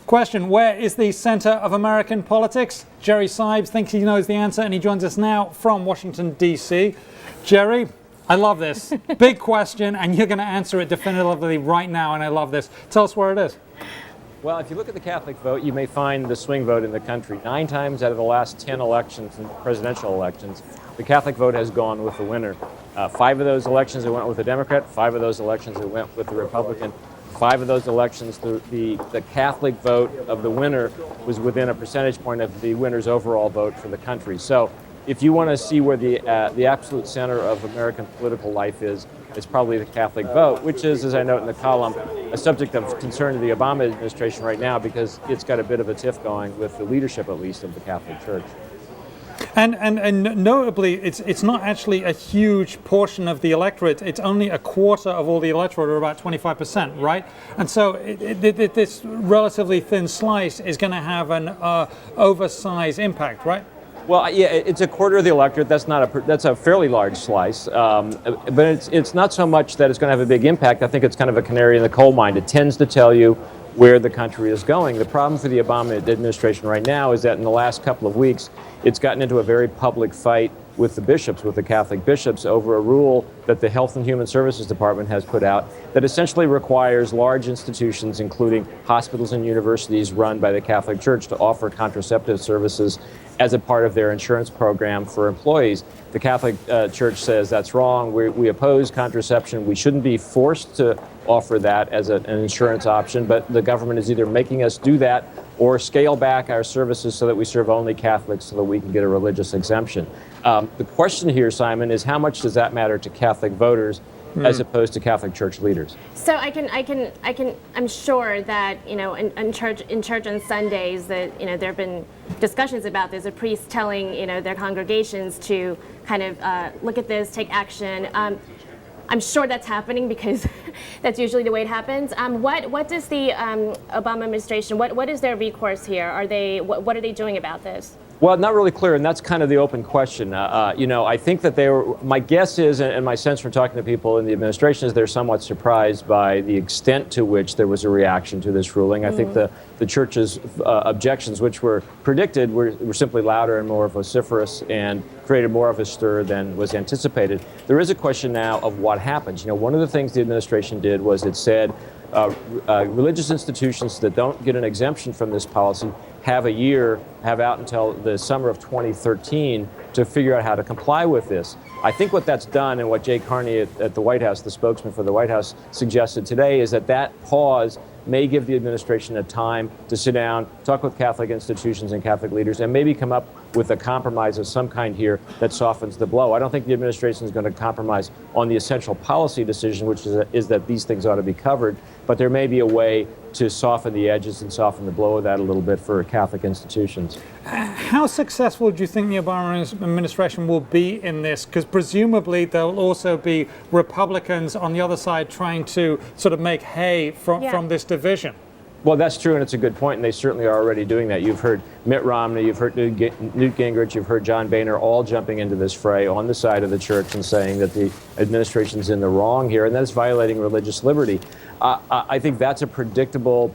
Question, where is the center of American politics? Jerry Seib thinks he knows the answer, and he joins us now from Washington, D.C. Jerry, I love this. Big question, and you're going to answer it definitively right now, and I love this. Tell us where it is. Well, if you look at the Catholic vote, you may find the swing vote in the country. 9 times out of the last 10 elections and presidential elections, the Catholic vote has gone with the winner. 5 of those elections it went with the Democrat, 5 of those elections it went with the Republican. 5 of those elections, the Catholic vote of the winner was within a percentage point of the winner's overall vote for the country. So if you want to see where the absolute center of American political life is, it's probably the Catholic vote, which is, as I note in the column, a subject of concern to the Obama administration right now because it's got a bit of a tiff going with the leadership, at least, of the Catholic Church. And notably, it's not actually a huge portion of the electorate. It's only a quarter of all the electorate, or about 25%, right? And so this relatively thin slice is going to have an oversized impact, right? Well, yeah, it's a quarter of the electorate. That's a fairly large slice, but it's not so much that it's going to have a big impact. I think it's kind of a canary in the coal mine. It tends to tell you where the country is going. The problem for the Obama administration right now is that in the last couple of weeks, it's gotten into a very public fight with the bishops, with the Catholic bishops, over a rule that the Health and Human Services Department has put out that essentially requires large institutions, including hospitals and universities run by the Catholic Church, to offer contraceptive services as a part of their insurance program for employees. The Catholic Church says that's wrong. We oppose contraception. We shouldn't be forced to offer that as an insurance option, but the government is either making us do that or scale back our services so that we serve only Catholics so that we can get a religious exemption. The question here, Simon, is how much does that matter to Catholic voters as opposed to Catholic Church leaders? So I'm sure that, in church on Sundays that, there have been discussions about this, a priest telling, their congregations to kind of look at this, take action. I'm sure that's happening because that's usually the way it happens. What does the Obama administration, what is their recourse here? What are they doing about this? Well, not really clear, and that's kind of the open question. I think that my guess is, and my sense from talking to people in the administration is they're somewhat surprised by the extent to which there was a reaction to this ruling. I think the church's objections, which were predicted, were simply louder and more vociferous and created more of a stir than was anticipated. There is a question now of what happens. One of the things the administration did was it said religious institutions that don't get an exemption from this policy have out until the summer of 2013 to figure out how to comply with this. I think what that's done, and what Jay Carney at the White House, the spokesman for the White House, suggested today, is that pause may give the administration a time to sit down, talk with Catholic institutions and Catholic leaders, and maybe come up with a compromise of some kind here that softens the blow. I don't think the administration is going to compromise on the essential policy decision, which is that these things ought to be covered, but there may be a way to soften the edges and soften the blow of that a little bit for Catholic institutions. How successful do you think the Obama administration will be in this? Because presumably there'll also be Republicans on the other side trying to sort of make hay from this division. Well, that's true, and it's a good point, and they certainly are already doing that. You've heard Mitt Romney, you've heard Newt Gingrich, you've heard John Boehner all jumping into this fray on the side of the church and saying that the administration's in the wrong here, and that is violating religious liberty. I think that's a predictable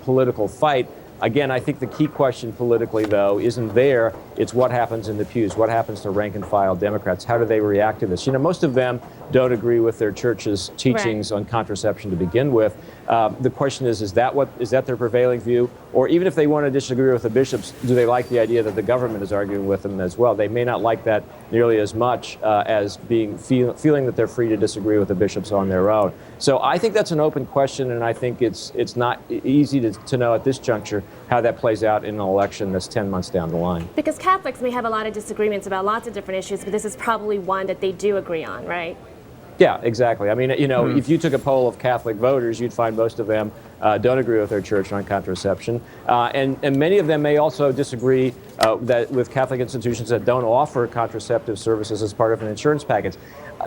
political fight. Again, I think the key question politically, though, isn't there. It's what happens in the pews. What happens to rank-and-file Democrats? How do they react to this? Most of them don't agree with their church's teachings on contraception to begin with. The question is that their prevailing view? Or even if they want to disagree with the bishops, do they like the idea that the government is arguing with them as well? They may not like that nearly as much as feeling that they're free to disagree with the bishops on their own. So I think that's an open question, and I think it's not easy to know at this juncture how that plays out in an election that's 10 months down the line. Because Catholics may have a lot of disagreements about lots of different issues, but this is probably one that they do agree on, right? Yeah, exactly. I mean, if you took a poll of Catholic voters, you'd find most of them don't agree with their church on contraception. And many of them may also disagree with Catholic institutions that don't offer contraceptive services as part of an insurance package.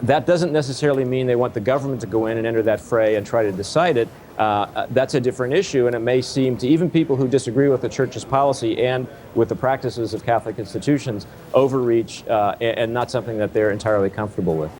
That doesn't necessarily mean they want the government to go in and enter that fray and try to decide it. That's a different issue, and it may seem to even people who disagree with the church's policy and with the practices of Catholic institutions overreach and not something that they're entirely comfortable with.